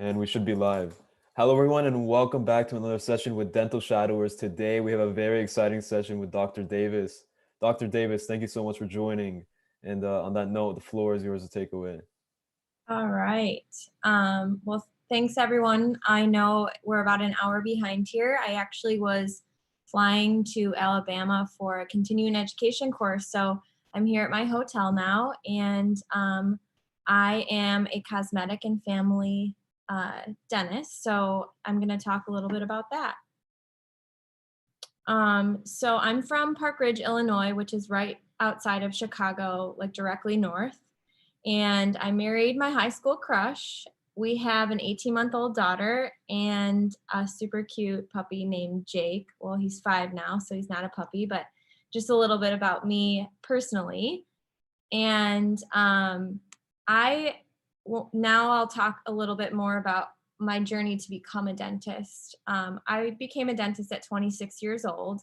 And we should be live. Hello, everyone, and welcome back to another session with Dental Shadowers. Today, we have a very exciting session with Dr. Davis. Dr. Davis, thank you so much for joining. And on that note, the floor is yours to take away. All right. Well, thanks everyone. I know we're about an hour behind here. I actually was flying to Alabama for a continuing education course. So I'm here at my hotel now, and I am a cosmetic and family dentist. So I'm going to talk a little bit about that. So I'm from Park Ridge, Illinois, which is right outside of Chicago, like directly north. And I married my high school crush. We have an 18-month-old daughter and a super cute puppy named Jake. Well, he's 5 now, so he's not a puppy, but just a little bit about me personally. And now I'll talk a little bit more about my journey to become a dentist. I became a dentist at 26 years old.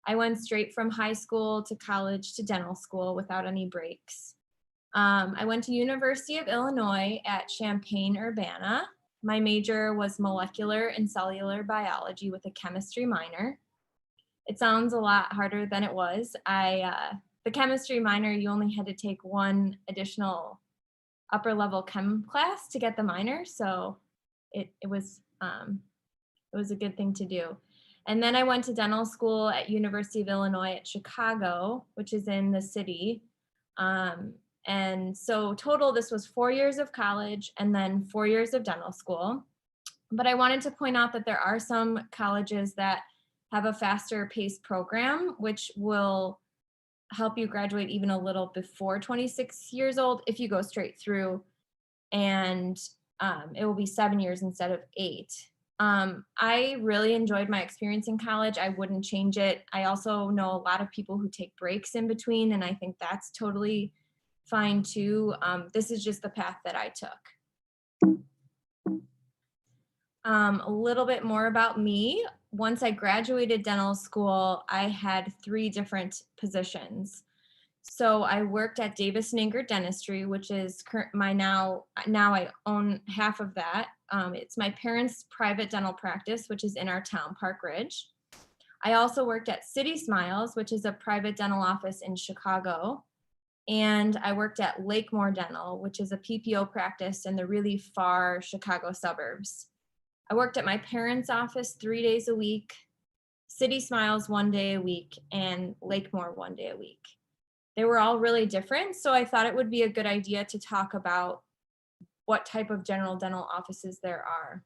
I went straight from high school to college to dental school without any breaks. I went to University of Illinois at Champaign-Urbana. My major was molecular and cellular biology with a chemistry minor. It sounds a lot harder than it was. The chemistry minor, you only had to take one additional upper level chem class to get the minor, so it was a good thing to do. And then I went to dental school at University of Illinois at Chicago, which is in the city. And so total, this was 4 years of college and then 4 years of dental school. But I wanted to point out that there are some colleges that have a faster paced program, which will help you graduate even a little before 26 years old if you go straight through. And it will be 7 years instead of 8. I really enjoyed my experience in college. I wouldn't change it. I also know a lot of people who take breaks in between, and I think that's totally fine too. This is just the path that I took. A little bit more about me. Once I graduated dental school, I had 3 different positions. So I worked at Davis & Inger Dentistry, which is now I own half of that. It's my parents' private dental practice, which is in our town, Park Ridge. I also worked at City Smiles, which is a private dental office in Chicago. And I worked at Lakemore Dental, which is a PPO practice in the really far Chicago suburbs. I worked at my parents' office 3 days a week, City Smiles 1 day a week, and Lakemore 1 day a week. They were all really different, so I thought it would be a good idea to talk about what type of general dental offices there are.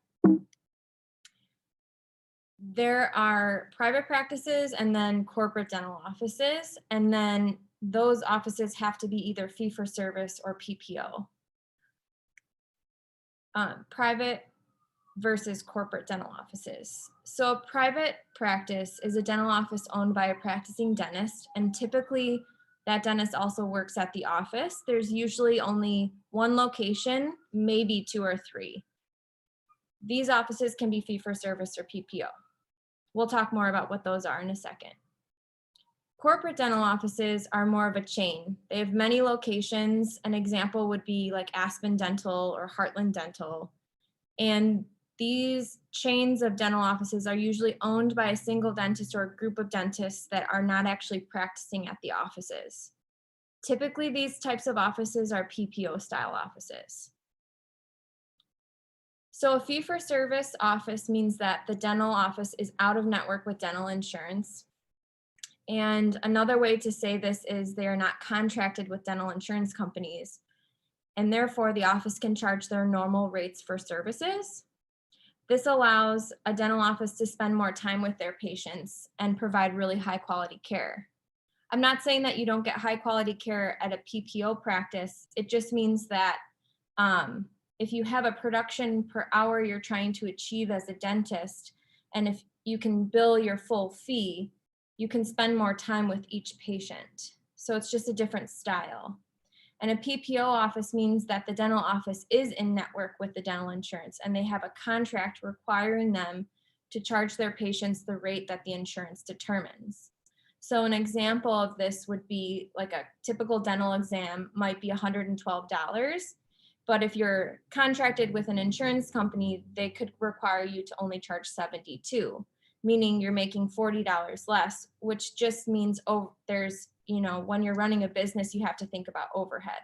There are private practices and then corporate dental offices, and then those offices have to be either fee-for-service or PPO. Private versus corporate dental offices. So a private practice is a dental office owned by a practicing dentist, and typically that dentist also works at the office. There's usually only 1 location, maybe 2 or 3. These offices can be fee-for-service or PPO. We'll talk more about what those are in a second. Corporate dental offices are more of a chain. They have many locations. An example would be like Aspen Dental or Heartland Dental. And these chains of dental offices are usually owned by a single dentist or a group of dentists that are not actually practicing at the offices. Typically, these types of offices are PPO style offices. So a fee-for-service office means that the dental office is out of network with dental insurance. And another way to say this is they are not contracted with dental insurance companies, and therefore the office can charge their normal rates for services. This allows a dental office to spend more time with their patients and provide really high quality care. I'm not saying that you don't get high quality care at a PPO practice. It just means that if you have a production per hour you're trying to achieve as a dentist, and if you can bill your full fee, you can spend more time with each patient. So it's just a different style. And a PPO office means that the dental office is in network with the dental insurance, and they have a contract requiring them to charge their patients the rate that the insurance determines. So an example of this would be like a typical dental exam might be $112. But if you're contracted with an insurance company, they could require you to only charge 72, meaning you're making $40 less, which just means, oh, there's, when you're running a business, you have to think about overhead.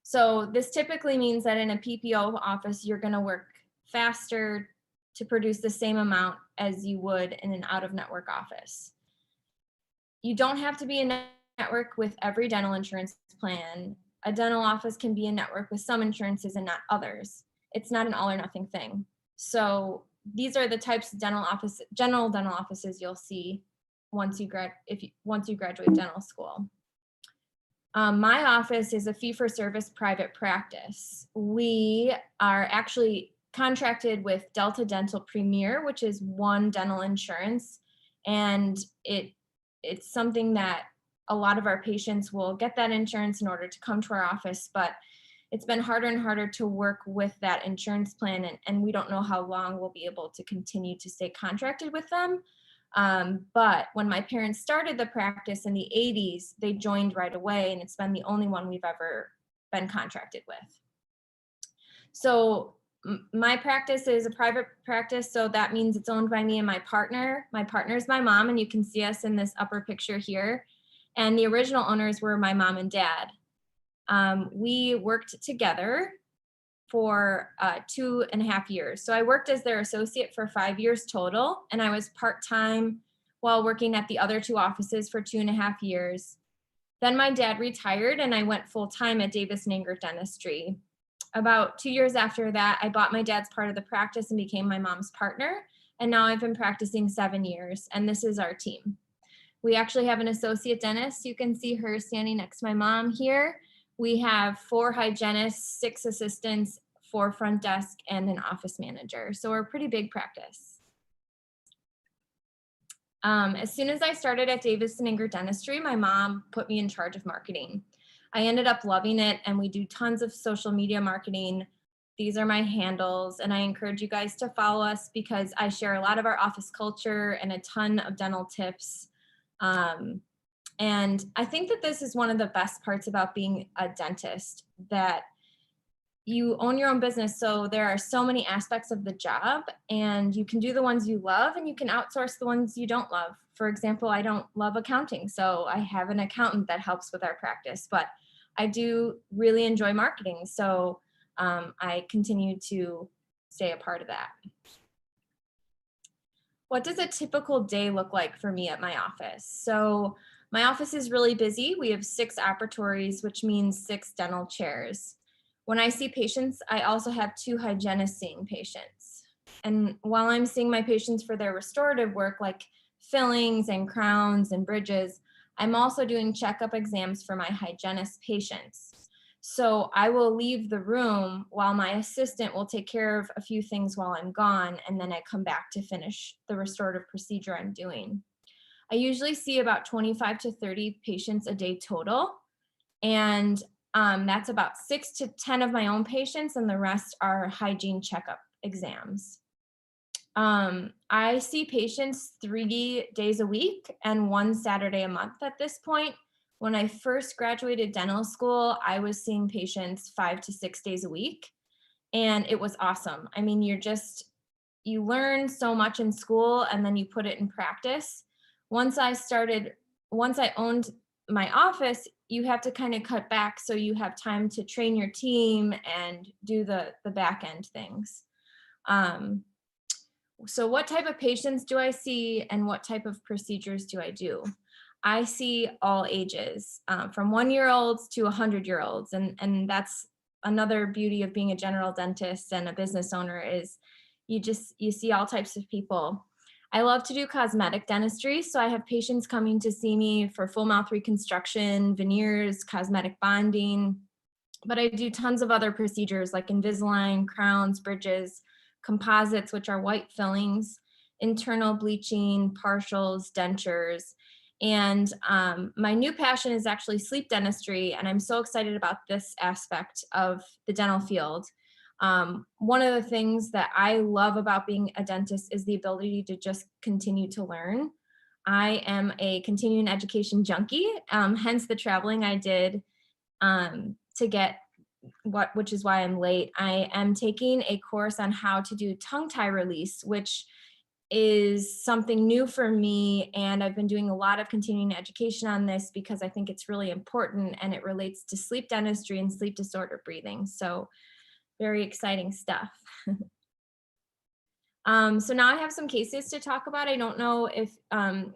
So this typically means that in a PPO office, you're going to work faster to produce the same amount as you would in an out-of-network office. You don't have to be a network with every dental insurance plan. A dental office can be a network with some insurances and not others. It's not an all or nothing thing. So these are the types of general dental offices you'll see once you graduate dental school. My office is a fee-for-service private practice. We are actually contracted with Delta Dental Premier, which is one dental insurance, and it's something that a lot of our patients will get that insurance in order to come to our office, but it's been harder and harder to work with that insurance plan, and we don't know how long we'll be able to continue to stay contracted with them. But when my parents started the practice in the 80s, they joined right away, and it's been the only one we've ever been contracted with. So my practice is a private practice, so that means it's owned by me and my partner. My partner is my mom, and you can see us in this upper picture here. And the original owners were my mom and dad. We worked together for 2.5 years. So I worked as their associate for 5 years total, and I was part-time while working at the other two offices for 2.5 years. Then my dad retired, and I went full-time at Davis and Ingert Dentistry. About 2 years after that, I bought my dad's part of the practice and became my mom's partner, and now I've been practicing 7 years, and this is our team. We actually have an associate dentist. You can see her standing next to my mom here. We have 4 hygienists, 6 assistants, 4 front desk, and an office manager. So we're a pretty big practice. As soon as I started at Davis and Ingert Dentistry, my mom put me in charge of marketing. I ended up loving it, and we do tons of social media marketing. These are my handles, and I encourage you guys to follow us because I share a lot of our office culture and a ton of dental tips. And I think that this is one of the best parts about being a dentist, that you own your own business. So there are so many aspects of the job, and you can do the ones you love and you can outsource the ones you don't love. For example, I don't love accounting, so I have an accountant that helps with our practice, but I do really enjoy marketing. So I continue to stay a part of that. What does a typical day look like for me at my office? So my office is really busy. We have 6 operatories, which means 6 dental chairs. When I see patients, I also have 2 hygienists seeing patients. And while I'm seeing my patients for their restorative work, like fillings and crowns and bridges, I'm also doing checkup exams for my hygienist patients. So I will leave the room while my assistant will take care of a few things while I'm gone, and then I come back to finish the restorative procedure I'm doing. I usually see about 25 to 30 patients a day total, and that's about 6 to 10 of my own patients, and the rest are hygiene checkup exams. I see patients 3 days a week and 1 Saturday a month at this point. When I first graduated dental school, I was seeing patients 5 to 6 days a week, and it was awesome. I mean, you learn so much in school and then you put it in practice. Once I owned my office, you have to kind of cut back so you have time to train your team and do the back end things. So what type of patients do I see and what type of procedures do I do? I see all ages, from 1-year-olds to 100-year-olds. And that's another beauty of being a general dentist and a business owner is you see all types of people. I love to do cosmetic dentistry. So I have patients coming to see me for full mouth reconstruction, veneers, cosmetic bonding, but I do tons of other procedures like Invisalign, crowns, bridges, composites, which are white fillings, internal bleaching, partials, dentures. And my new passion is actually sleep dentistry, and I'm so excited about this aspect of the dental field. One of the things that I love about being a dentist is the ability to just continue to learn. I am a continuing education junkie, hence the traveling I did to get which is why I'm late. I am taking a course on how to do tongue tie release, which is something new for me. And I've been doing a lot of continuing education on this because I think it's really important and it relates to sleep dentistry and sleep disorder breathing. So very exciting stuff. So now I have some cases to talk about. I don't know if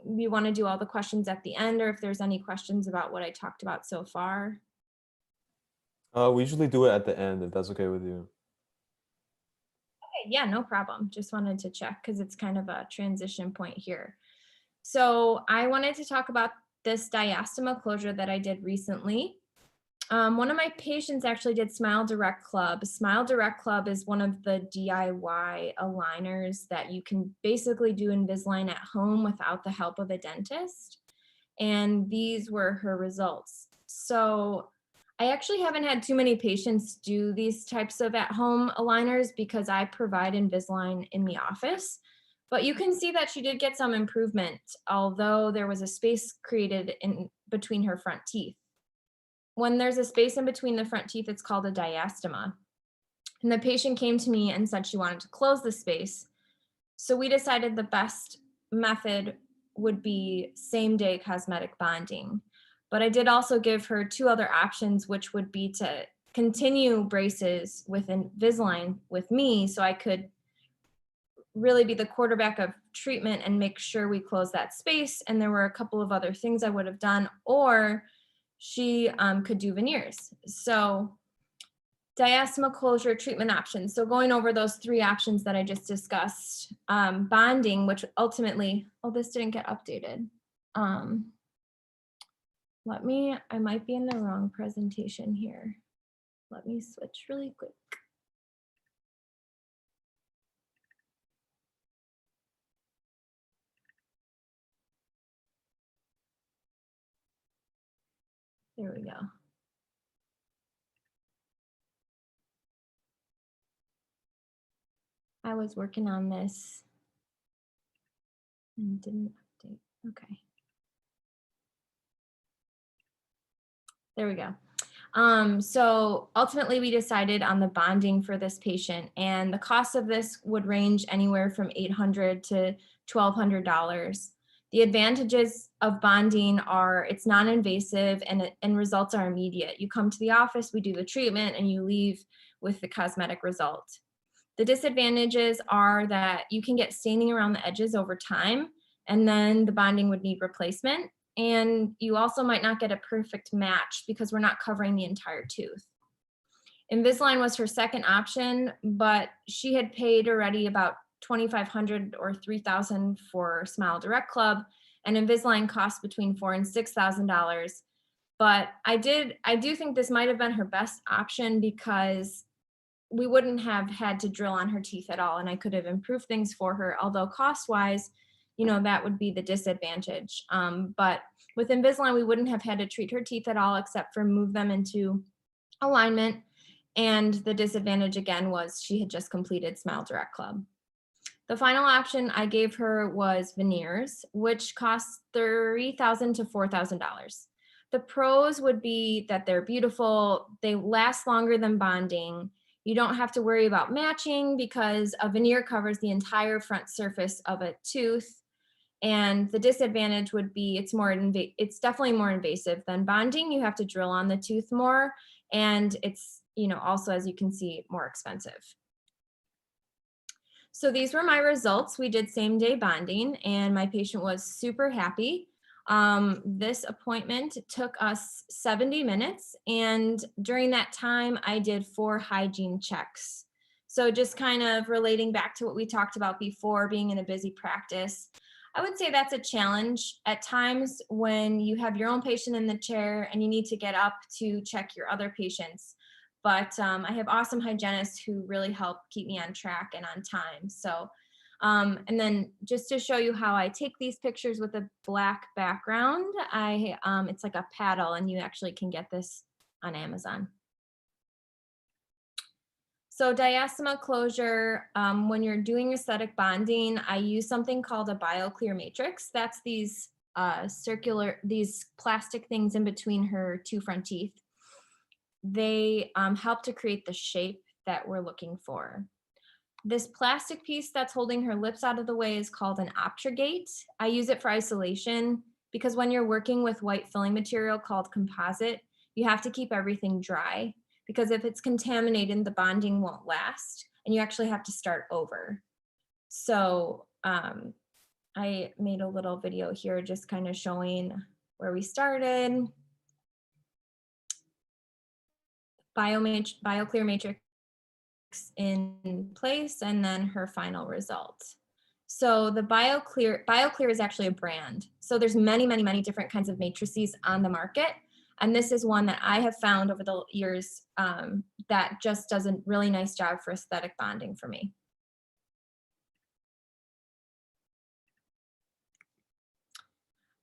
we want to do all the questions at the end or if there's any questions about what I talked about so far. We usually do it at the end, if that's okay with you. Okay, yeah, no problem. Just wanted to check because it's kind of a transition point here. So I wanted to talk about this diastema closure that I did recently. One of my patients actually did Smile Direct Club. Smile Direct Club is one of the DIY aligners that you can basically do Invisalign at home without the help of a dentist. And these were her results. So I actually haven't had too many patients do these types of at-home aligners because I provide Invisalign in the office. But you can see that she did get some improvement, although there was a space created in between her front teeth. When there's a space in between the front teeth, it's called a diastema. And the patient came to me and said she wanted to close the space. So we decided the best method would be same-day cosmetic bonding. But I did also give her two other options, which would be to continue braces with Invisalign with me so I could really be the quarterback of treatment and make sure we close that space. And there were a couple of other things I would have done, or she could do veneers. So diastema closure treatment options. So going over those three options that I just discussed, bonding, which ultimately, oh, this didn't get updated. I might be in the wrong presentation here. Let me switch really quick. There we go. I was working on this and didn't update. Okay. There we go. So ultimately we decided on the bonding for this patient, and the cost of this would range anywhere from $800 to $1,200. The advantages of bonding are it's non-invasive and results are immediate. You come to the office, we do the treatment, and you leave with the cosmetic result. The disadvantages are that you can get staining around the edges over time, and then the bonding would need replacement. And you also might not get a perfect match because we're not covering the entire tooth. Invisalign was her second option, but she had paid already about $2,500 or $3,000 for Smile Direct Club, and Invisalign costs between $4,000 and $6,000. But I do think this might have been her best option because we wouldn't have had to drill on her teeth at all, and I could have improved things for her, although cost-wise, that would be the disadvantage. But with Invisalign, we wouldn't have had to treat her teeth at all except for move them into alignment. And the disadvantage again was she had just completed Smile Direct Club. The final option I gave her was veneers, which costs $3,000 to $4,000. The pros would be that they're beautiful, they last longer than bonding. You don't have to worry about matching because a veneer covers the entire front surface of a tooth. And the disadvantage would be it's definitely more invasive than bonding. You have to drill on the tooth more, and it's also, as you can see, more expensive. So these were my results. We did same day bonding and my patient was super happy. This appointment took us 70 minutes, and during that time I did 4 hygiene checks. So just kind of relating back to what we talked about before, being in a busy practice, I would say that's a challenge at times when you have your own patient in the chair and you need to get up to check your other patients. But I have awesome hygienists who really help keep me on track and on time. So, and then just to show you how I take these pictures with a black background, it's like a paddle, and you actually can get this on Amazon. So diastema closure, when you're doing aesthetic bonding, I use something called a BioClear matrix. That's these these plastic things in between her 2 front teeth. they help to create the shape that we're looking for. This plastic piece that's holding her lips out of the way is called an obtrugate. I use it for isolation because when you're working with white filling material called composite, you have to keep everything dry because if it's contaminated, the bonding won't last and you actually have to start over. So I made a little video here just kind of showing where we started. BioClear matrix in place and then her final result. So the BioClear is actually a brand. So there's many different kinds of matrices on the market. And this is one that I have found over the years that just does a really nice job for aesthetic bonding for me.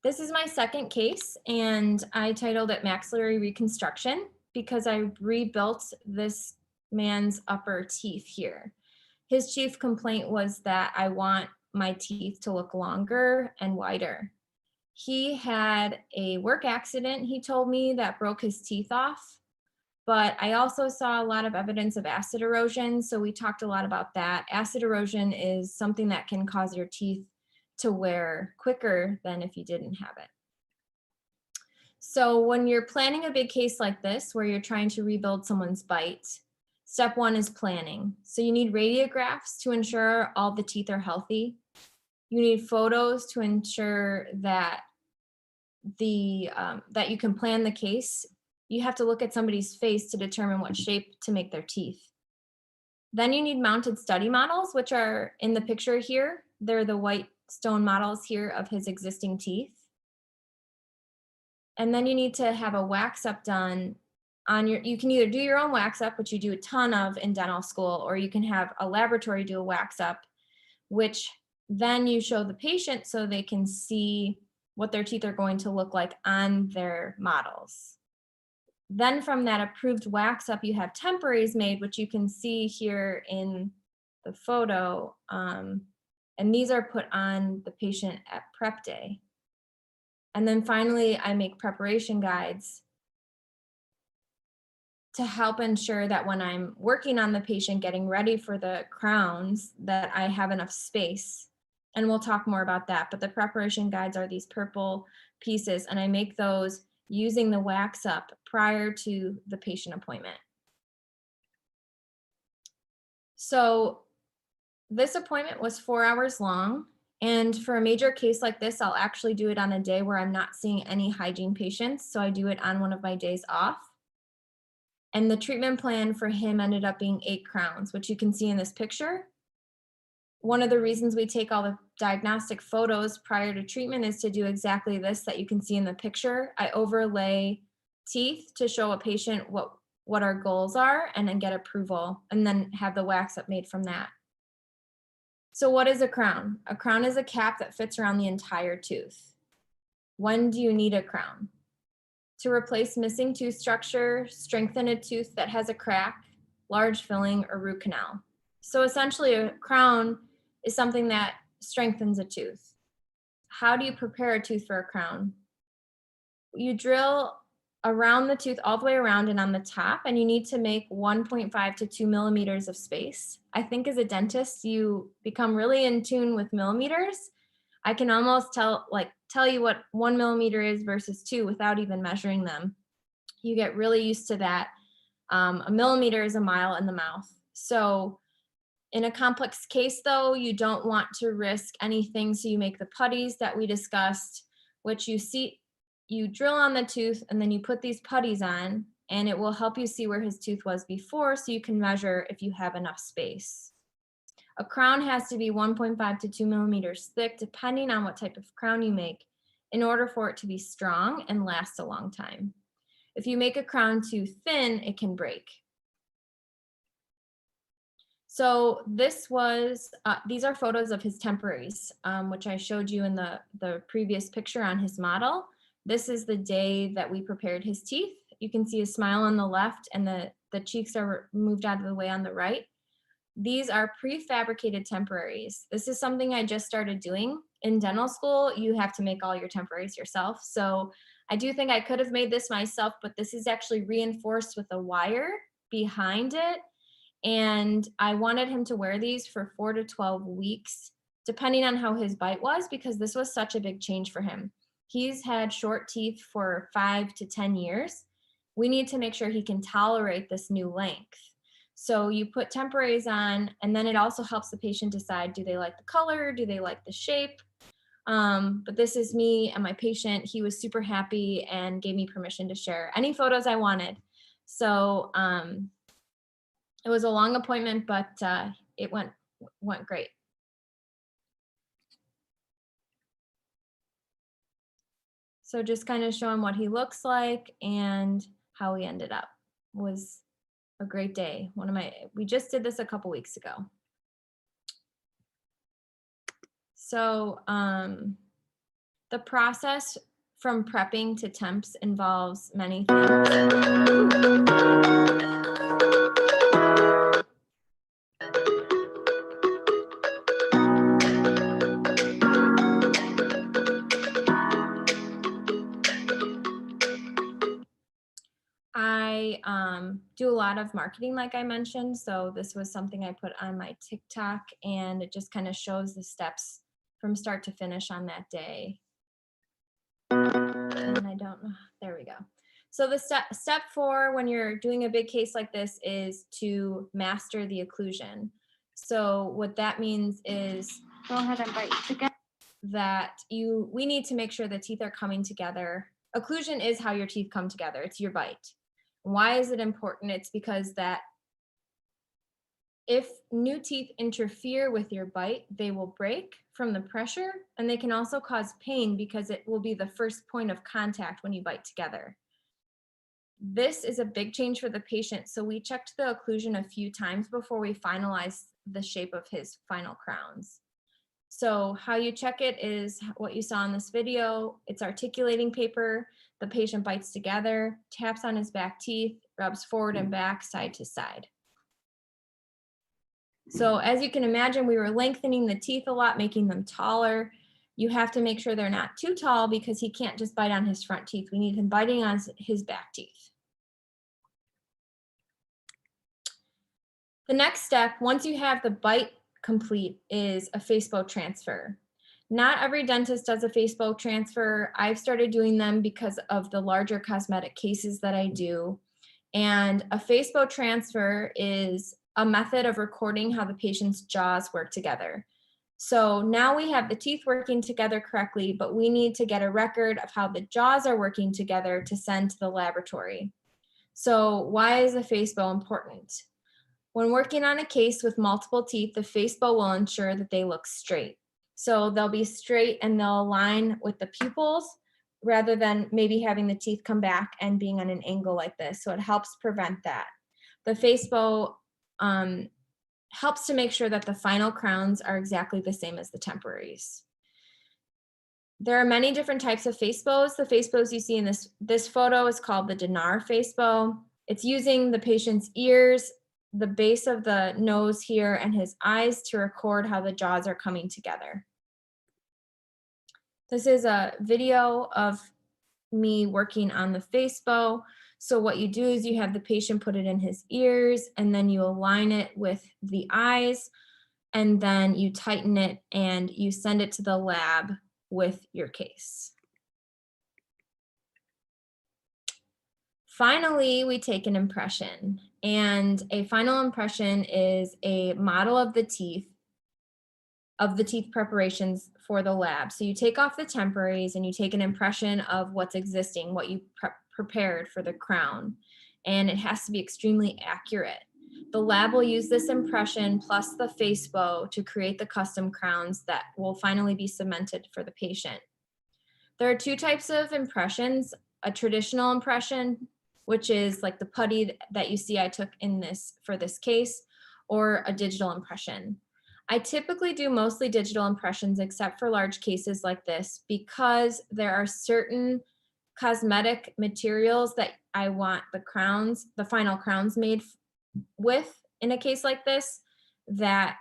This is my second case and I titled it Maxillary Reconstruction because I rebuilt this man's upper teeth here. His chief complaint was that I want my teeth to look longer and wider. He had a work accident, he told me, that broke his teeth off, but I also saw a lot of evidence of acid erosion, so we talked a lot about that. Acid erosion is something that can cause your teeth to wear quicker than if you didn't have it. So when you're planning a big case like this, where you're trying to rebuild someone's bite, step one is planning. So you need radiographs to ensure all the teeth are healthy. You need photos to ensure that that you can plan the case. You have to look at somebody's face to determine what shape to make their teeth. Then you need mounted study models, which are in the picture here. They're the white stone models here of his existing teeth. And then you need to have a wax up done on you can either do your own wax up, which you do a ton of in dental school, or you can have a laboratory do a wax up, which then you show the patient so they can see what their teeth are going to look like on their models. Then from that approved wax up, you have temporaries made, which you can see here in the photo. And these are put on the patient at prep day. And then finally, I make preparation guides to help ensure that when I'm working on the patient, getting ready for the crowns, that I have enough space. And we'll talk more about that. But the preparation guides are these purple pieces, and I make those using the wax up prior to the patient appointment. So this appointment was 4 hours long. And for a major case like this, I'll actually do it on a day where I'm not seeing any hygiene patients. So I do it on one of my days off. And the treatment plan for him ended up being 8 crowns, which you can see in this picture. One of the reasons we take all the diagnostic photos prior to treatment is to do exactly this that you can see in the picture. I overlay teeth to show a patient what our goals are and then get approval and then have the wax up made from that. So what is a crown? A crown is a cap that fits around the entire tooth. When do you need a crown? To replace missing tooth structure, strengthen a tooth that has a crack, large filling, or root canal. So essentially a crown is something that strengthens a tooth. How do you prepare a tooth for a crown? You drill around the tooth all the way around and on the top, and you need to make 1.5 to 2 millimeters of space. I think as a dentist, you become really in tune with millimeters. I can almost tell you what 1 millimeter is versus 2 without even measuring them. You get really used to that. A millimeter is a mile in the mouth. So in a complex case though, you don't want to risk anything. So you make the putties that we discussed, which you drill on the tooth and then you put these putties on and it will help you see where his tooth was before so you can measure if you have enough space. A crown has to be 1.5 to 2 millimeters thick, depending on what type of crown you make, in order for it to be strong and last a long time. If you make a crown too thin, it can break. So these are photos of his temporaries, which I showed you in the previous picture on his model. This is the day that we prepared his teeth. You can see a smile on the left and the cheeks are moved out of the way on the right. These are prefabricated temporaries. This is something I just started doing. In dental school, you have to make all your temporaries yourself. So I do think I could have made this myself, but this is actually reinforced with a wire behind it. And I wanted him to wear these for 4 to 12 weeks, depending on how his bite was, because this was such a big change for him. He's had short teeth for 5 to 10 years. We need to make sure he can tolerate this new length. So you put temporaries on, and then it also helps the patient decide, do they like the color? Do they like the shape? But this is me and my patient. He was super happy and gave me permission to share any photos I wanted. So it was a long appointment, but it went great. So just kind of showing what he looks like and how he ended up. Was a great day. We just did this a couple weeks ago. So the process from prepping to temps involves many things. I do a lot of marketing, like I mentioned. So this was something I put on my TikTok, and it just kind of shows the steps from start to finish on that day. And I don't know, there we go. So the step 4 when you're doing a big case like this is to master the occlusion. So what that means is, Go ahead and bite together. That we need to make sure the teeth are coming together. Occlusion is how your teeth come together. It's your bite. Why is it important? It's because that if new teeth interfere with your bite, they will break from the pressure, and they can also cause pain because it will be the first point of contact when you bite together. This is a big change for the patient, so we checked the occlusion a few times before we finalized the shape of his final crowns. So how you check it is what you saw in this video. It's articulating paper. The patient bites together, taps on his back teeth, rubs forward and back, side to side. So as you can imagine, we were lengthening the teeth a lot, making them taller. You have to make sure they're not too tall because he can't just bite on his front teeth. We need him biting on his back teeth. The next step, once you have the bite complete, is a facebo transfer. Not every dentist does a facebo transfer. I've started doing them because of the larger cosmetic cases that I do. And a facebo transfer is a method of recording how the patient's jaws work together. So now we have the teeth working together correctly, but we need to get a record of how the jaws are working together to send to the laboratory. So why is a facebo important? When working on a case with multiple teeth, the facebo will ensure that they look straight. So they'll be straight and they'll align with the pupils rather than maybe having the teeth come back and being on an angle like this. So it helps prevent that. The facebo helps to make sure that the final crowns are exactly the same as the temporaries. There are many different types of facebos. The facebos you see in this photo is called the Dinar facebo. It's using the patient's ears, the base of the nose here, and his eyes to record how the jaws are coming together. This is a video of me working on the facebo. So what you do is you have the patient put it in his ears, and then you align it with the eyes, and then you tighten it and you send it to the lab with your case. Finally, we take an impression, and a final impression is a model of the teeth preparations for the lab. So you take off the temporaries and you take an impression of what's existing, what you prepared for the crown, and it has to be extremely accurate. The lab will use this impression plus the facebo to create the custom crowns that will finally be cemented for the patient. There are 2 types of impressions: a traditional impression, which is like the putty that you see I took for this case, or a digital impression. I typically do mostly digital impressions except for large cases like this because there are certain cosmetic materials that I want the final crowns made with in a case like this that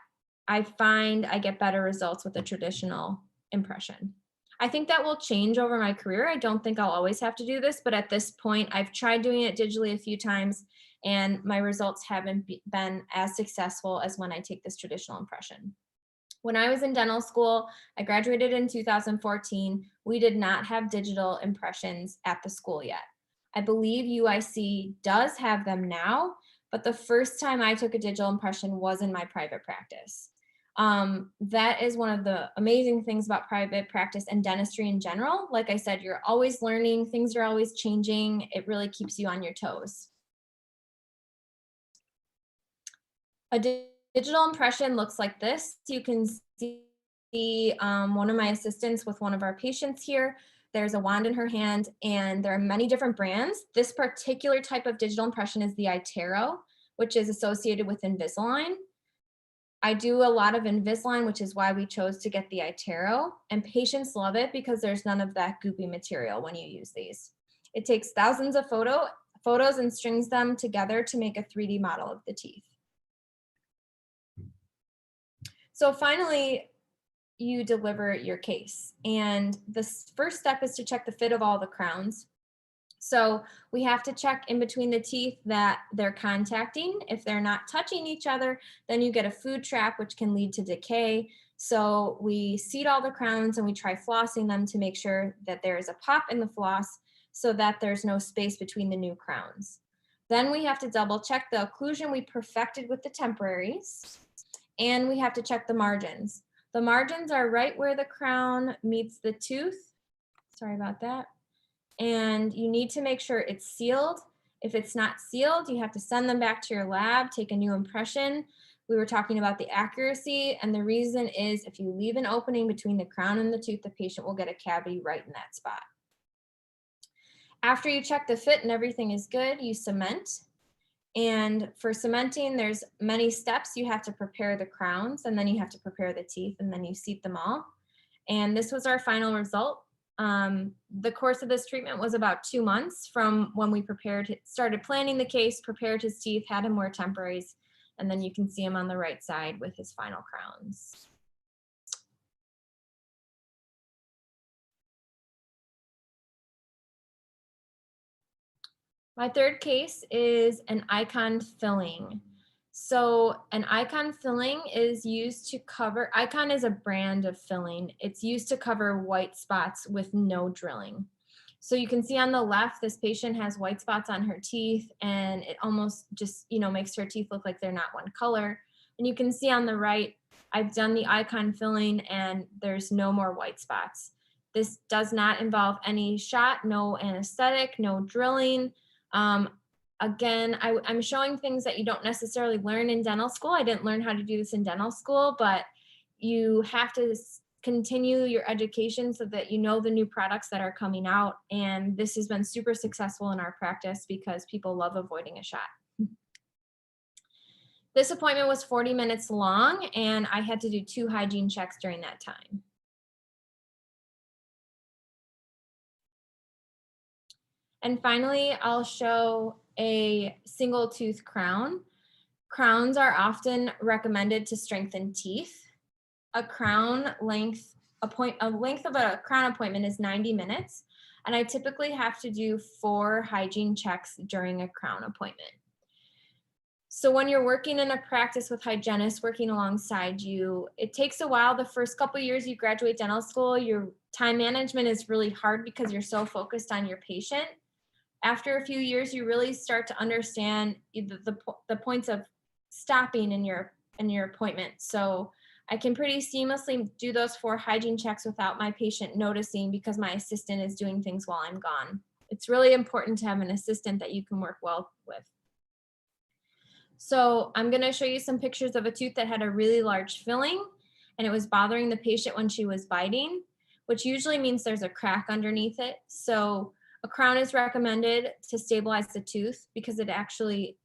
I find I get better results with a traditional impression. I think that will change over my career. I don't think I'll always have to do this, but at this point, I've tried doing it digitally a few times and my results haven't been as successful as when I take this traditional impression. When I was in dental school, I graduated in 2014. We did not have digital impressions at the school yet. I believe UIC does have them now, but the first time I took a digital impression was in my private practice. That is one of the amazing things about private practice and dentistry in general. Like I said, you're always learning, things are always changing. It really keeps you on your toes. A digital impression looks like this. You can see one of my assistants with one of our patients here. There's a wand in her hand, and there are many different brands. This particular type of digital impression is the iTero, which is associated with Invisalign. I do a lot of Invisalign, which is why we chose to get the iTero, and patients love it because there's none of that goopy material when you use these. It takes thousands of photos and strings them together to make a 3D model of the teeth. So finally, you deliver your case. And the first step is to check the fit of all the crowns. So we have to check in between the teeth that they're contacting. If they're not touching each other, then you get a food trap, which can lead to decay. So we seat all the crowns and we try flossing them to make sure that there is a pop in the floss so that there's no space between the new crowns. Then we have to double check the occlusion we perfected with the temporaries. And we have to check the margins. The margins are right where the crown meets the tooth. Sorry about that. And you need to make sure it's sealed. If it's not sealed, you have to send them back to your lab, take a new impression. We were talking about the accuracy, and the reason is if you leave an opening between the crown and the tooth, the patient will get a cavity right in that spot. After you check the fit and everything is good, you cement. And for cementing, there's many steps. You have to prepare the crowns, and then you have to prepare the teeth, and then you seat them all. And this was our final result. The course of this treatment was about 2 months from when we started planning the case, prepared his teeth, had him wear temporaries, and then you can see him on the right side with his final crowns. My third case is an icon filling. So an icon filling is used to cover, icon is a brand of filling. It's used to cover white spots with no drilling. So you can see on the left, this patient has white spots on her teeth and it almost just, makes her teeth look like they're not one color. And you can see on the right, I've done the icon filling and there's no more white spots. This does not involve any shot, no anesthetic, no drilling. Again, I'm showing things that you don't necessarily learn in dental school. I didn't learn how to do this in dental school, but you have to continue your education so that you know the new products that are coming out. And this has been super successful in our practice because people love avoiding a shot. This appointment was 40 minutes long, and I had to do 2 hygiene checks during that time. And finally, I'll show a single tooth crown. Crowns are often recommended to strengthen teeth. A length of a crown appointment is 90 minutes, and I typically have to do 4 hygiene checks during a crown appointment. So when you're working in a practice with hygienists working alongside you, it takes a while. The first couple of years you graduate dental school, your time management is really hard because you're so focused on your patient. After a few years, you really start to understand the points of stopping in your appointment. So I can pretty seamlessly do those 4 hygiene checks without my patient noticing because my assistant is doing things while I'm gone. It's really important to have an assistant that you can work well with. So I'm going to show you some pictures of a tooth that had a really large filling and it was bothering the patient when she was biting, which usually means there's a crack underneath it. So a crown is recommended to stabilize the tooth because it actually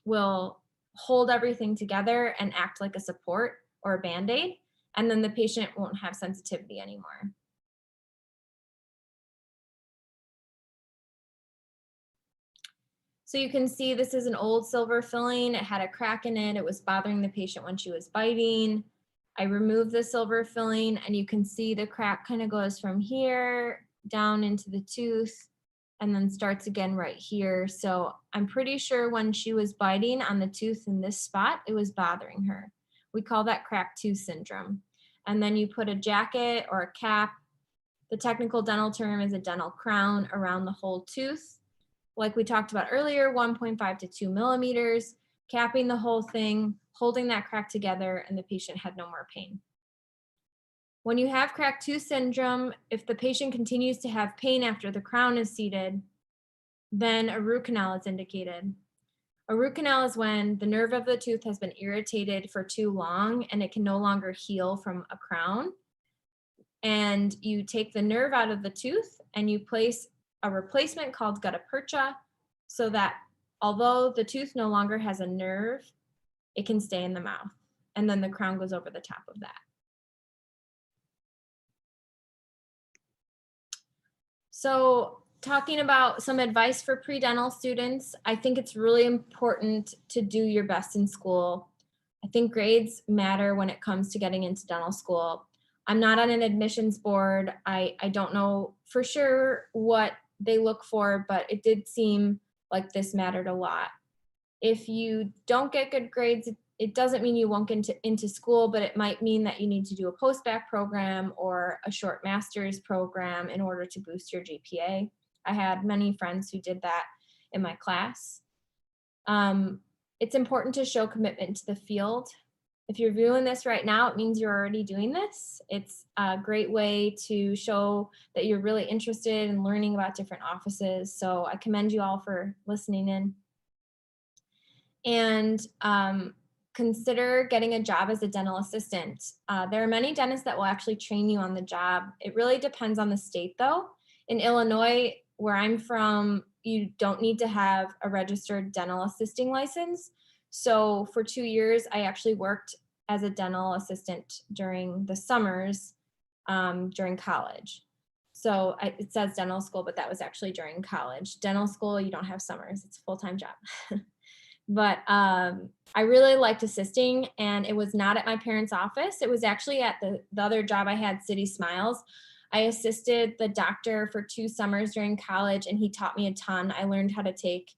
will hold everything together and act like a support or a Band-Aid, and then the patient won't have sensitivity anymore. So you can see this is an old silver filling. It had a crack in it. It was bothering the patient when she was biting. I remove the silver filling, and you can see the crack kind of goes from here down into the tooth and then starts again right here. So I'm pretty sure when she was biting on the tooth in this spot, it was bothering her. We call that cracked tooth syndrome. And then you put a jacket or a cap. The technical dental term is a dental crown around the whole tooth. Like we talked about earlier, 1.5 to 2 millimeters, capping the whole thing, holding that crack together, and the patient had no more pain. When you have cracked tooth syndrome, if the patient continues to have pain after the crown is seated, then a root canal is indicated. A root canal is when the nerve of the tooth has been irritated for too long and it can no longer heal from a crown. And you take the nerve out of the tooth and you place a replacement called gutta percha, so that although the tooth no longer has a nerve, it can stay in the mouth. And then the crown goes over the top of that. So talking about some advice for pre-dental students, I think it's really important to do your best in school. I think grades matter when it comes to getting into dental school. I'm not on an admissions board. I don't know for sure what they look for, but it did seem like this mattered a lot. If you don't get good grades, it doesn't mean you won't get into school, but it might mean that you need to do a post-bac program or a short master's program in order to boost your GPA. I had many friends who did that in my class. It's important to show commitment to the field. If you're viewing this right now, it means you're already doing this. It's a great way to show that you're really interested in learning about different offices. So I commend you all for listening in. And consider getting a job as a dental assistant. There are many dentists that will actually train you on the job. It really depends on the state though. In Illinois, where I'm from, you don't need to have a registered dental assisting license. So for 2 years, I actually worked as a dental assistant during the summers during college. So it says dental school, but that was actually during college. Dental school, you don't have summers, it's a full-time job. But I really liked assisting, and it was not at my parents' office. It was actually at the other job I had, City Smiles. I assisted the doctor for 2 summers during college, and he taught me a ton. I learned how to take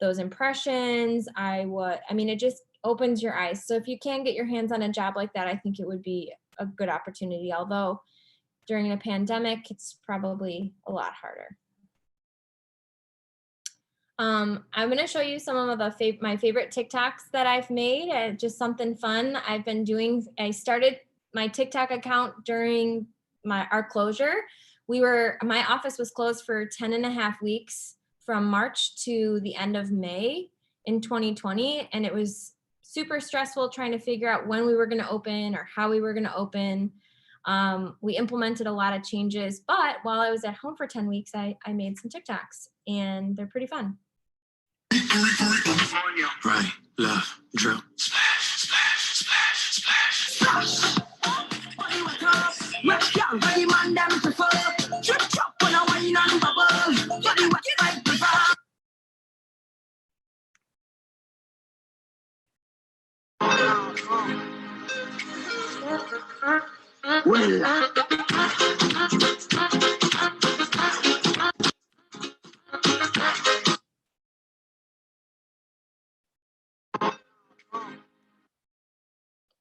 those impressions. It just opens your eyes. So if you can get your hands on a job like that, I think it would be a good opportunity. Although during a pandemic, it's probably a lot harder. I'm going to show you some of my favorite TikToks that I've made. Just something fun I've been doing. I started my TikTok account during our closure. My office was closed for 10 and a half weeks from March to the end of May in 2020. And it was super stressful trying to figure out when we were going to open or how we were going to open. We implemented a lot of changes, but while I was at home for 10 weeks, I made some TikToks, and they're pretty fun. Right, left, drill, splash, splash, splash, splash, splash.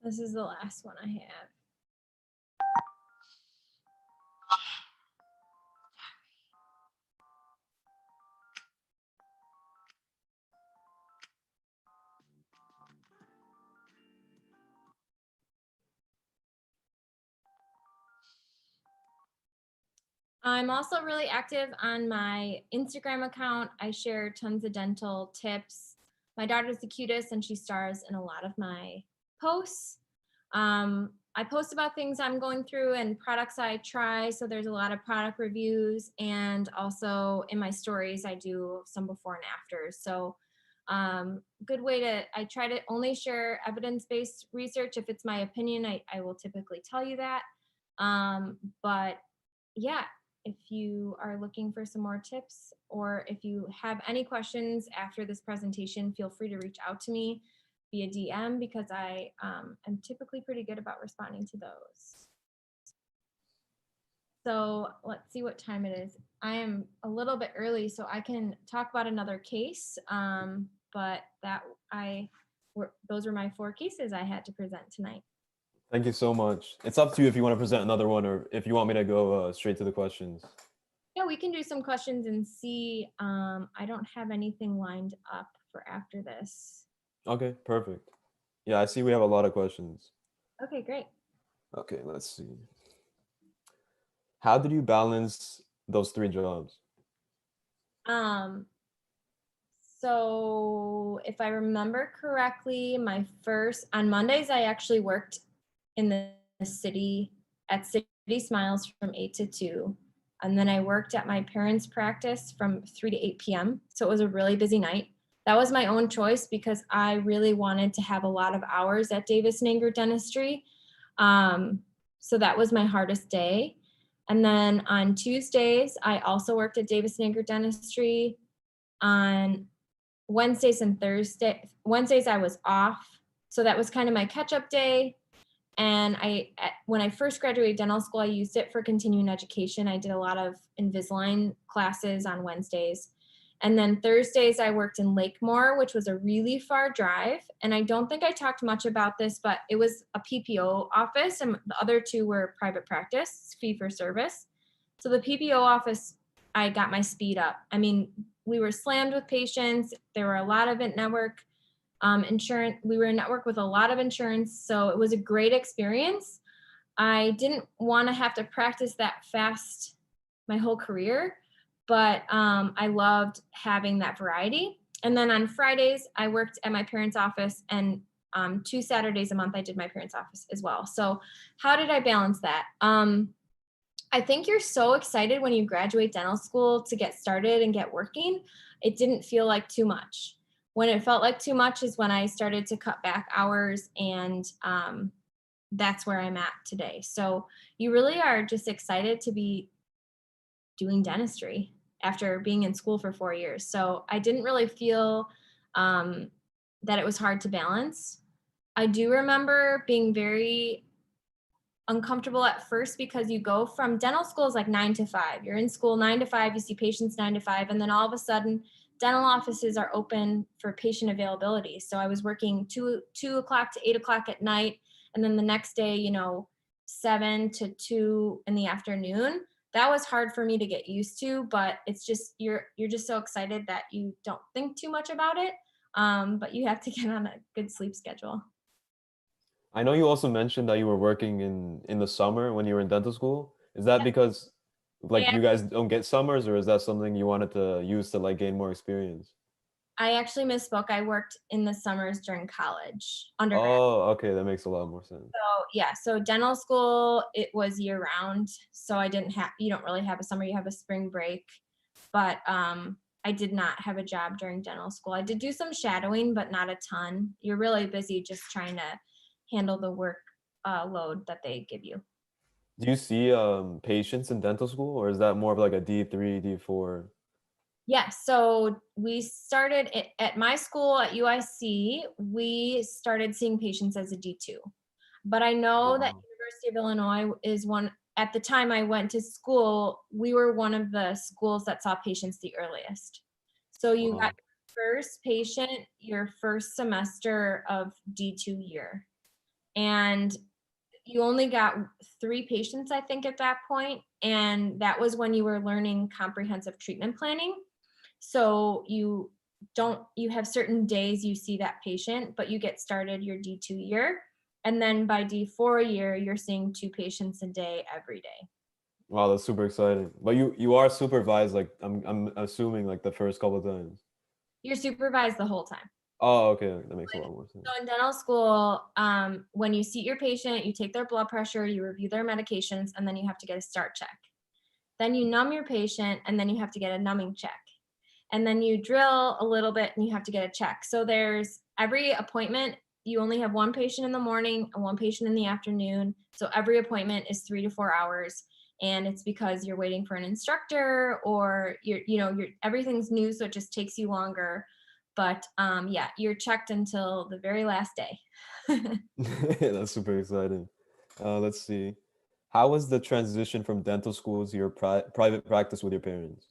This is the last one I have. I'm also really active on my Instagram account. I share tons of dental tips. My daughter's the cutest, and she stars in a lot of my posts. I post about things I'm going through and products I try. So there's a lot of product reviews, and also in my stories, I do some before and after. So good way I try to only share evidence-based research. If it's my opinion, I will typically tell you that. But yeah, if you are looking for some more tips, or if you have any questions after this presentation, feel free to reach out to me. via DM because I am typically pretty good about responding to those. So let's see what time it is. I am a little bit early, so I can talk about another case. But those were my 4 cases I had to present tonight. Thank you so much. It's up to you if you want to present another one or if you want me to go straight to the questions. Yeah, we can do some questions and see. I don't have anything lined up for after this. Okay, perfect. Yeah, I see we have a lot of questions. Okay, great. Okay, let's see. How did you balance those 3 jobs? Um, so if I remember correctly, on Mondays, I actually worked in the city at City Smiles from 8 to 2. And then I worked at my parents' practice from 3 to 8 p.m. So it was a really busy night. That was my own choice because I really wanted to have a lot of hours at Davis and Anger Dentistry. So that was my hardest day. And then on Tuesdays, I also worked at Davis and Anger Dentistry. On Wednesdays I was off. So that was kind of my catch-up day. And when I first graduated dental school, I used it for continuing education. I did a lot of Invisalign classes on Wednesdays. And then Thursdays, I worked in Lakemore, which was a really far drive. And I don't think I talked much about this, but it was a PPO office, and the other 2 were private practice, fee for service. So the PPO office, I got my speed up. I mean, we were slammed with patients. There were a lot of network insurance. We were in network with a lot of insurance, so it was a great experience. I didn't want to have to practice that fast my whole career, but I loved having that variety. And then on Fridays, I worked at my parents' office, and 2 Saturdays a month, I did my parents' office as well. So how did I balance that? I think you're so excited when you graduate dental school to get started and get working. It didn't feel like too much. When it felt like too much is when I started to cut back hours, and that's where I'm at today. So you really are just excited to be doing dentistry after being in school for 4 years. So I didn't really feel that it was hard to balance. I do remember being very uncomfortable at first because you go from dental school is like 9 to 5. You're in school 9 to 5, you see patients 9 to 5, and then all of a sudden dental offices are open for patient availability. So I was working 2 o'clock to 8 o'clock at night, and then the next day, 7 to 2 in the afternoon. That was hard for me to get used to, but it's just you're just so excited that you don't think too much about it. But you have to get on a good sleep schedule. I know you also mentioned that you were working in the summer when you were in dental school. Is that because like I you guys don't get summers, or is that something you wanted to use to like gain more experience? I actually misspoke. I worked in the summers during college, undergrad. Oh, okay, that makes a lot more sense. So yeah, so dental school, it was year round. So you don't really have a summer, you have a spring break. But I did not have a job during dental school. I did do some shadowing, but not a ton. You're really busy just trying to handle the work load that they give you. Do you see patients in dental school, or is that more of like a D3, D4? Yeah, so we started at my school at UIC, we started seeing patients as a D2. But I know that Wow. University of Illinois is one, at the time I went to school, we were one of the schools that saw patients the earliest. So you got Wow. your first patient your first semester of D2 year. And you only got 3 patients, I think, at that point, and that was when you were learning comprehensive treatment planning. So you have certain days you see that patient, but you get started your D2 year. And then by D4 year, you're seeing 2 patients a day every day. Wow, that's super exciting. But you are supervised, like I'm assuming, like the first couple of times. You're supervised the whole time. Oh, okay, that makes a lot more sense. So in dental school, when you see your patient, you take their blood pressure, you review their medications, and then you have to get a start check. Then you numb your patient, and then you have to get a numbing check. And then you drill a little bit, and you have to get a check. So there's every appointment, you only have 1 patient in the morning and 1 patient in the afternoon. So every appointment is 3 to 4 hours. And it's because you're waiting for an instructor, or everything's new, so it just takes you longer. But yeah, you're checked until the very last day. That's super exciting. Let's see. How was the transition from dental school to your private practice with your parents?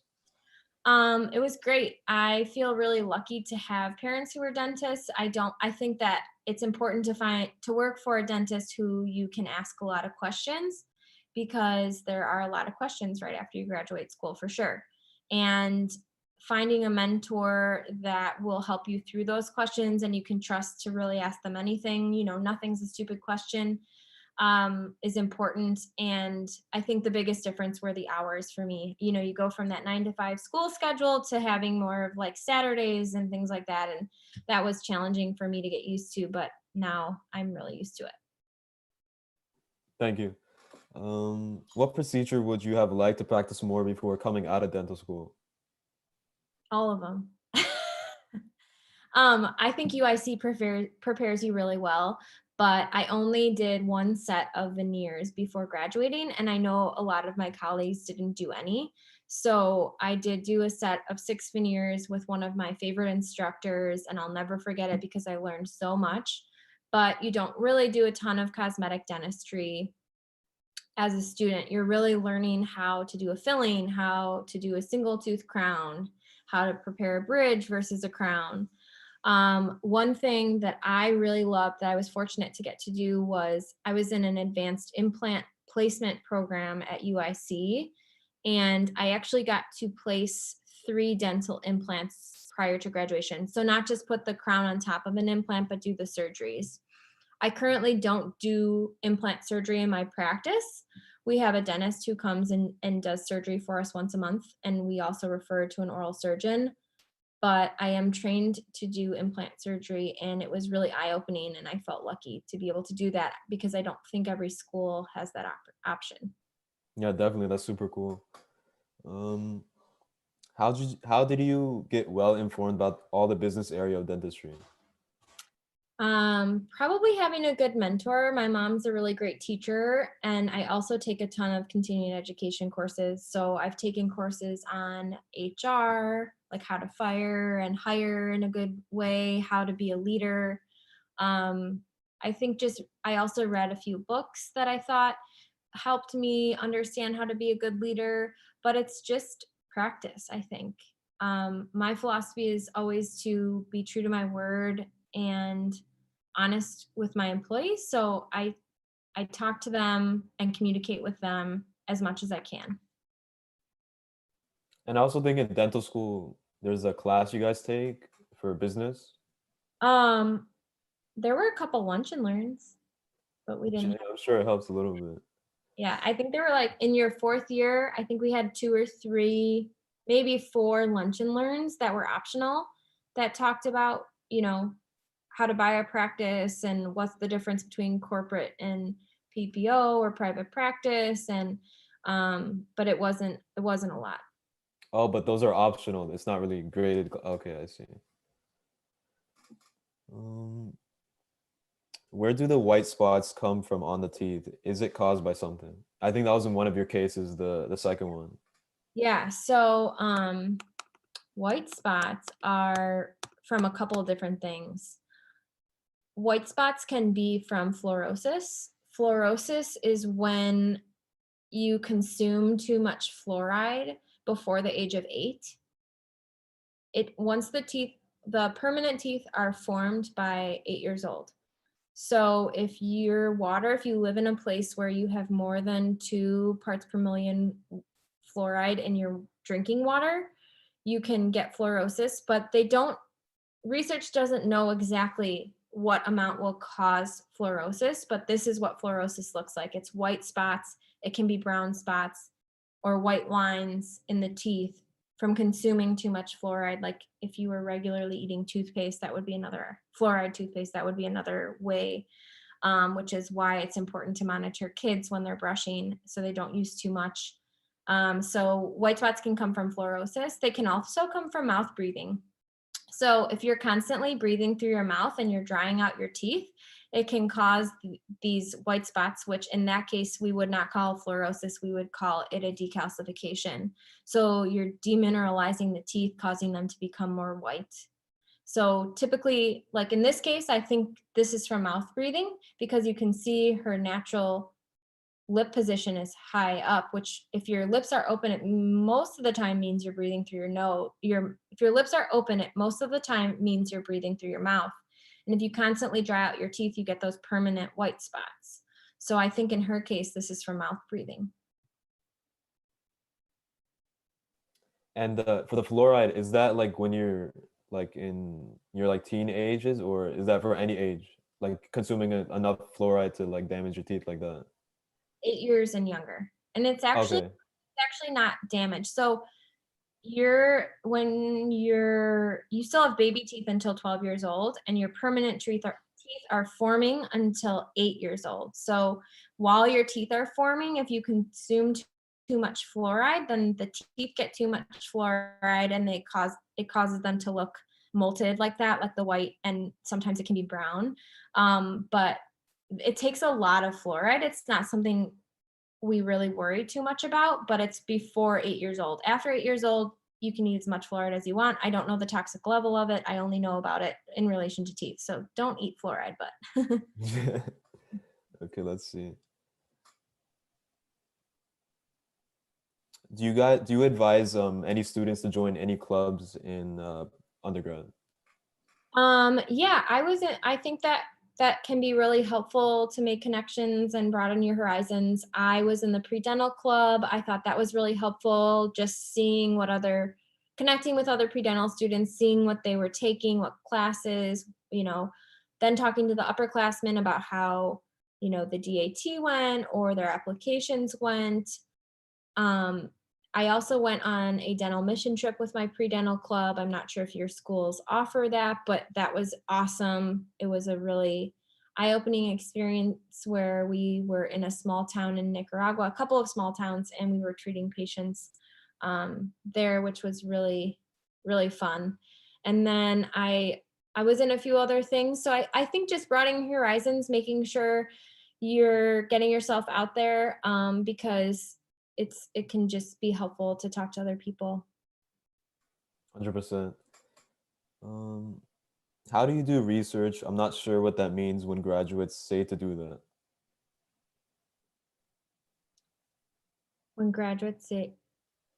It was great. I feel really lucky to have parents who are dentists. I think that it's important to work for a dentist who you can ask a lot of questions, because there are a lot of questions right after you graduate school for sure. And finding a mentor that will help you through those questions and you can trust to really ask them anything, nothing's a stupid question, is important. And I think the biggest difference were the hours for me. You go from that 9 to 5 school schedule to having more of like Saturdays and things like that. And that was challenging for me to get used to, but now I'm really used to it. Thank you. What procedure would you have liked to practice more before coming out of dental school? All of them. I think UIC prepares you really well, but I only did one set of veneers before graduating, and I know a lot of my colleagues didn't do any. So I did do a set of 6 veneers with one of my favorite instructors, and I'll never forget it because I learned so much. But you don't really do a ton of cosmetic dentistry as a student. You're really learning how to do a filling, how to do a single tooth crown, how to prepare a bridge versus a crown. One thing that I really loved that I was fortunate to get to do was I was in an advanced implant placement program at UIC, and I actually got to place 3 dental implants prior to graduation. So not just put the crown on top of an implant, but do the surgeries. I currently don't do implant surgery in my practice. We have a dentist who comes and does surgery for us once a month, and we also refer to an oral surgeon. But I am trained to do implant surgery, and it was really eye-opening, and I felt lucky to be able to do that because I don't think every school has that option. Yeah, definitely. That's super cool. Um, how did you get well informed about all the business area of dentistry? Probably having a good mentor. My mom's a really great teacher, and I also take a ton of continuing education courses. So I've taken courses on HR, like how to fire and hire in a good way, how to be a leader. Um, I think I also read a few books that I thought helped me understand how to be a good leader, but it's just practice, I think. My philosophy is always to be true to my word and honest with my employees. So I talk to them and communicate with them as much as I can. And I also think in dental school, there's a class you guys take for business. Um, there were a couple lunch and learns, but we didn't. I'm sure it helps a little bit. Yeah, I think they were like in your 4th year, I think we had 2 or 3, maybe 4 lunch and learns that were optional that talked about, how to buy a practice and what's the difference between corporate and PPO or private practice. And but it wasn't a lot. Oh, but those are optional. It's not really graded. Okay, I see. Um, where do the white spots come from on the teeth? Is it caused by something? I think that was in one of your cases, the second one. Yeah, so white spots are from a couple of different things. White spots can be from fluorosis. Fluorosis is when you consume too much fluoride before the age of 8. Once the permanent teeth are formed by 8 years old. So if you live in a place where you have more than 2 parts per million fluoride in your drinking water, you can get fluorosis, but research doesn't know exactly what amount will cause fluorosis, but this is what fluorosis looks like. It's white spots, it can be brown spots or white lines in the teeth from consuming too much fluoride. Like if you were regularly eating toothpaste, that would be another fluoride toothpaste, that would be another way, which is why it's important to monitor kids when they're brushing so they don't use too much. So white spots can come from fluorosis. They can also come from mouth breathing. So if you're constantly breathing through your mouth and you're drying out your teeth, it can cause these white spots, which in that case, we would not call fluorosis, we would call it a decalcification. So you're demineralizing the teeth, causing them to become more white. So typically, like in this case, I think this is from mouth breathing because you can see her natural lip position is high up, which if your lips are open, it most of the time means you're breathing through your nose. If your lips are open, it most of the time means you're breathing through your mouth. And if you constantly dry out your teeth, you get those permanent white spots. So I think in her case, this is from mouth breathing. And for the fluoride, is that like when you're like in your like teen ages, or is that for any age? Like consuming enough fluoride to like damage your teeth like that? 8 years and younger. And Okay. it's actually not damaged. So you still have baby teeth until 12 years old, and your permanent teeth are forming until 8 years old. So while your teeth are forming, if you consume too much fluoride, then the teeth get too much fluoride and it causes them to look molted like that, like the white, and sometimes it can be brown. But it takes a lot of fluoride. It's not something we really worry too much about, but it's before 8 years old. After 8 years old, you can eat as much fluoride as you want. I don't know the toxic level of it. I only know about it in relation to teeth. So don't eat fluoride, but Okay, let's see. Do you advise any students to join any clubs in undergrad? yeah, I think that that can be really helpful to make connections and broaden your horizons. I was in the pre-dental club. I thought that was really helpful, just seeing connecting with other pre-dental students, seeing what they were taking, what classes, then talking to the upperclassmen about how, the DAT went or their applications went. Um, I also went on a dental mission trip with my pre-dental club. I'm not sure if your schools offer that, but that was awesome. It was a really eye-opening experience where we were in a small town in Nicaragua, a couple of small towns, and we were treating patients there, which was really, really fun. And then I was in a few other things. So I think just broadening your horizons, making sure you're getting yourself out there because it can just be helpful to talk to other people. 100%. Um, how do you do research? I'm not sure what that means when graduates say to do that. When graduates say,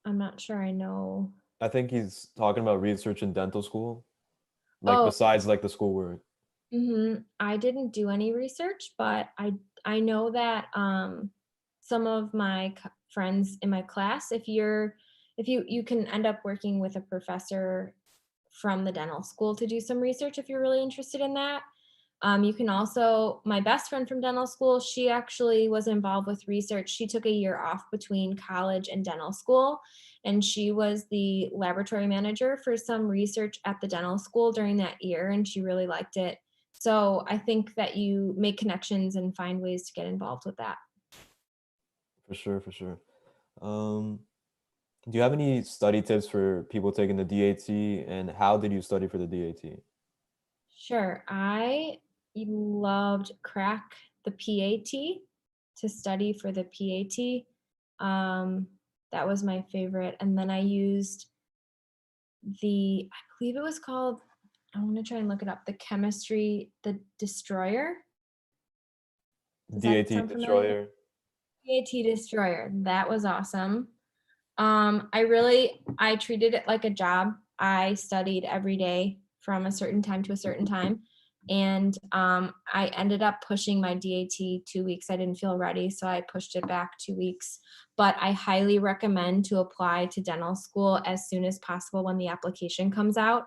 I'm not sure I know. I think he's talking about research in dental school, like Oh, besides like the schoolwork. I didn't do any research, but I know that some of my friends in my class, if you can end up working with a professor from the dental school to do some research if you're really interested in that. You can also, my best friend from dental school, she actually was involved with research. She took a year off between college and dental school, and she was the laboratory manager for some research at the dental school during that year, and she really liked it. So I think that you make connections and find ways to get involved with that. For sure, for sure. Um, do you have any study tips for people taking the DAT, and how did you study for the DAT? Sure. I loved crack the PAT to study for the PAT. That was my favorite. And then I used I believe it was called, I want to try and look it up, the destroyer. Does that DAT sound familiar? destroyer. PAT destroyer. That was awesome. I treated it like a job. I studied every day from a certain time to a certain time. And I ended up pushing my DAT 2 weeks. I didn't feel ready, so I pushed it back 2 weeks. But I highly recommend to apply to dental school as soon as possible when the application comes out.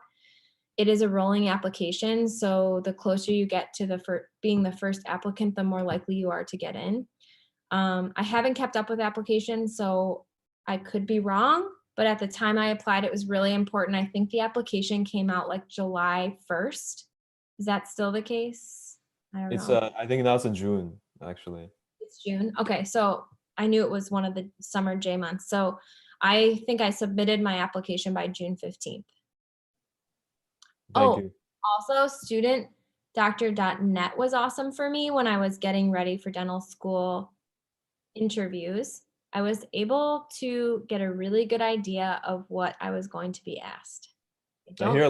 It is a rolling application, so the closer you get to being the first applicant, the more likely you are to get in. I haven't kept up with applications, so I could be wrong, but at the time I applied, it was really important. I think the application came out like July 1st. Is that still the case? I don't It's know. I think that's in June actually. It's June. Okay, so I knew it was one of the summer J months. So I think I submitted my application by June 15th. Thank Oh, you. also studentdoctor.net was awesome for me when I was getting ready for dental school interviews. I was able to get a really good idea of what I was going to be asked. I don't, hear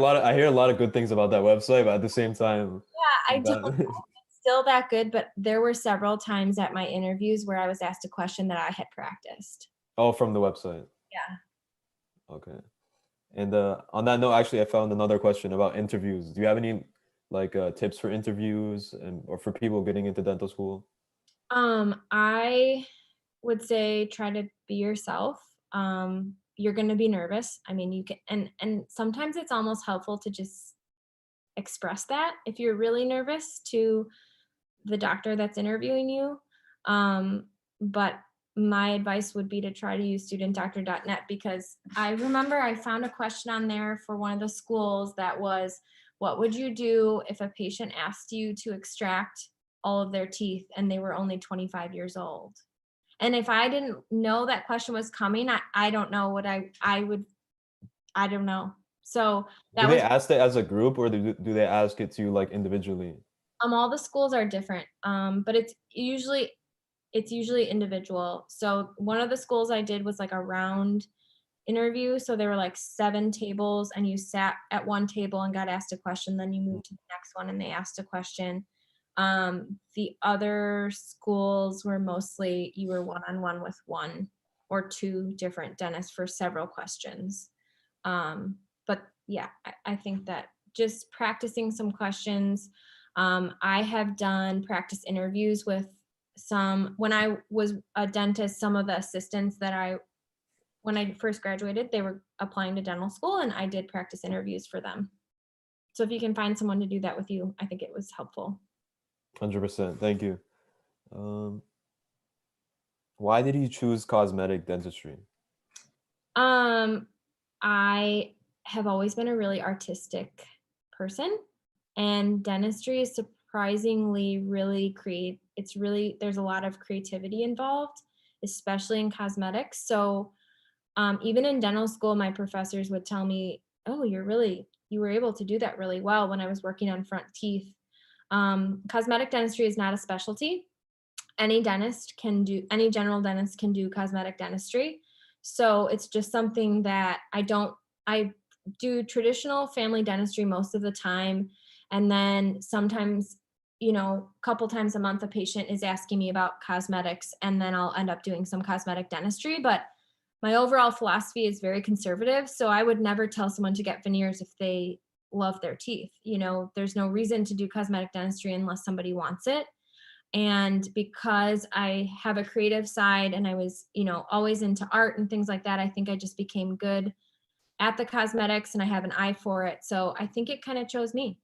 a lot of good things about that website, but at the same time, I don't know if that, it's still that good, but there were several times at my interviews where I was asked a question that I had practiced. oh, from the website. Yeah. Okay. And on that note, actually, I found another question about interviews. Do you have any like tips for interviews and or for people getting into dental school? I would say try to be yourself. You're going to be nervous. I mean, you can, and sometimes it's almost helpful to just express that if you're really nervous to the doctor that's interviewing you. But my advice would be to try to use studentdoctor.net, because I remember I found a question on there for one of the schools that was, what would you do if a patient asked you to extract all of their teeth and they were only 25 years old? And if I didn't know that question was coming, I don't know what I would, I don't know. So Do that they was, ask it as a group or do they ask it to you like individually? all the schools are different. But it's usually individual. So one of the schools I did was like a round interview. So there were like 7 tables and you sat at one table and got asked a question. Then you moved to the next one and they asked a question. The other schools were mostly you were one-on-one with 1 or 2 different dentists for several questions. But yeah, I think that just practicing some questions. I have done practice interviews with when I was a dentist, some of the assistants when I first graduated, they were applying to dental school and I did practice interviews for them. So if you can find someone to do that with you, I think it was helpful. 100%. Thank you. Um, why did you choose cosmetic dentistry? Um, I have always been a really artistic person, and dentistry is surprisingly there's a lot of creativity involved, especially in cosmetics. So even in dental school, my professors would tell me, oh, you were able to do that really well when I was working on front teeth. Cosmetic dentistry is not a specialty. Any general dentist can do cosmetic dentistry. So it's just something that I do traditional family dentistry most of the time. And then sometimes, a couple times a month, a patient is asking me about cosmetics, and then I'll end up doing some cosmetic dentistry. But my overall philosophy is very conservative. So I would never tell someone to get veneers if they love their teeth. There's no reason to do cosmetic dentistry unless somebody wants it. And because I have a creative side and I was, always into art and things like that, I think I just became good at the cosmetics and I have an eye for it. So I think it kind of chose me.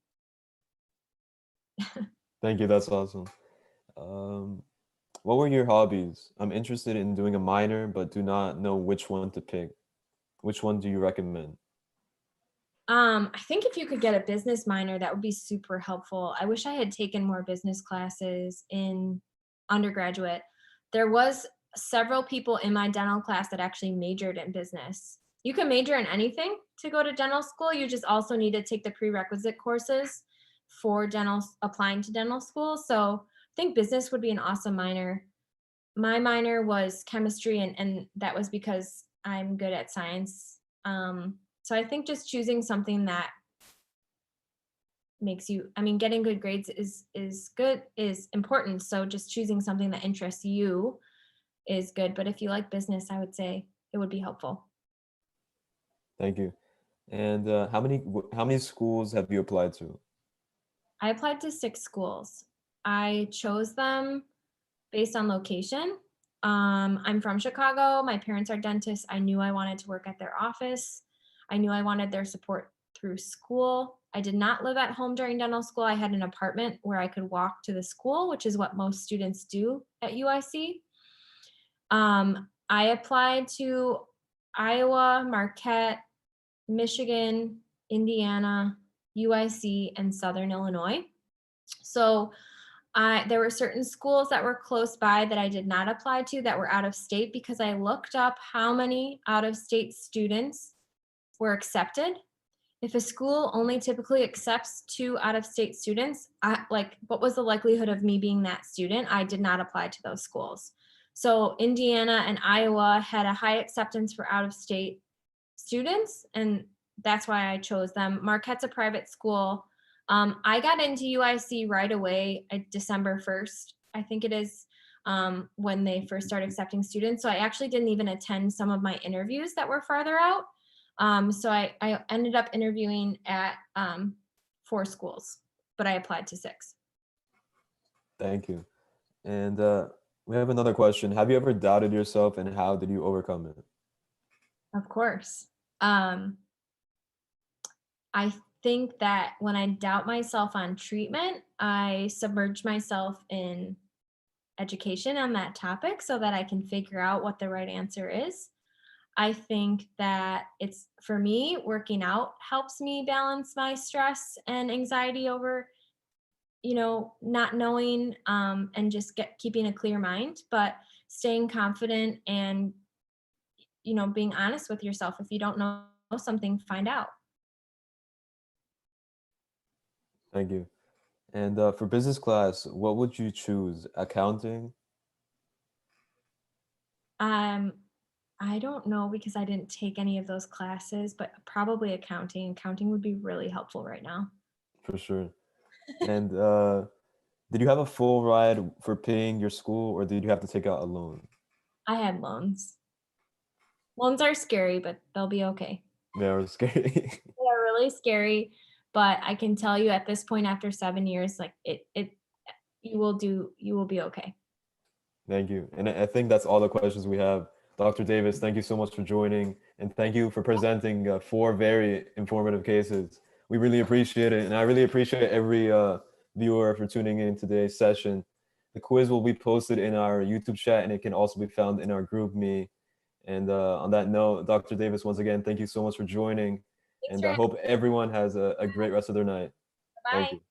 Thank you. That's awesome. Um, what were your hobbies? I'm interested in doing a minor, but do not know which one to pick. Which one do you recommend? I think if you could get a business minor, that would be super helpful. I wish I had taken more business classes in undergraduate. There was several people in my dental class that actually majored in business. You can major in anything to go to dental school. You just also need to take the prerequisite courses for applying to dental school. So I think business would be an awesome minor. My minor was chemistry, and that was because I'm good at science. So I think just choosing something that makes you, getting good grades is important. So just choosing something that interests you is good. But if you like business, I would say it would be helpful. Thank you. And how many schools have you applied to? I applied to 6 schools. I chose them based on location. I'm from Chicago. My parents are dentists. I knew I wanted to work at their office. I knew I wanted their support through school. I did not live at home during dental school. I had an apartment where I could walk to the school, which is what most students do at UIC. I applied to Iowa, Marquette, Michigan, Indiana, UIC, and Southern Illinois. So there were certain schools that were close by that I did not apply to that were out of state, because I looked up how many out of state students were accepted. If a school only typically accepts 2 out of state students, what was the likelihood of me being that student? I did not apply to those schools. So Indiana and Iowa had a high acceptance for out of state students, and that's why I chose them. Marquette's a private school. I got into UIC right away, December 1st, I think it is, when they first started accepting students. So I actually didn't even attend some of my interviews that were farther out. So I ended up interviewing at 4 schools, but I applied to 6. Thank you. And we have another question. Have you ever doubted yourself, and how did you overcome it? Of course. I think that when I doubt myself on treatment, I submerge myself in education on that topic so that I can figure out what the right answer is. I think that it's, for me, working out helps me balance my stress and anxiety over, not knowing, and just keeping a clear mind, but staying confident and, being honest with yourself. If you don't know something, find out. Thank you. And for business class, what would you choose? Accounting? Um, I don't know because I didn't take any of those classes, but probably accounting. Accounting would be really helpful right now. For sure. And did you have a full ride for paying your school, or did you have to take out a loan? I had loans. Loans are scary, but they'll be okay. They were scary. They are really scary, but I can tell you at this point after 7 years, like you will be okay. Thank you. And I think that's all the questions we have. Dr. Davis, thank you so much for joining, and thank you for presenting 4 very informative cases. We really appreciate it, and I really appreciate every viewer for tuning in today's session. The quiz will be posted in our YouTube chat, and it can also be found in our group me. And on that note, Dr. Davis, once again, thank you so much for joining, Thanks and for I hope everyone has a great rest of their night. Thank Bye. you.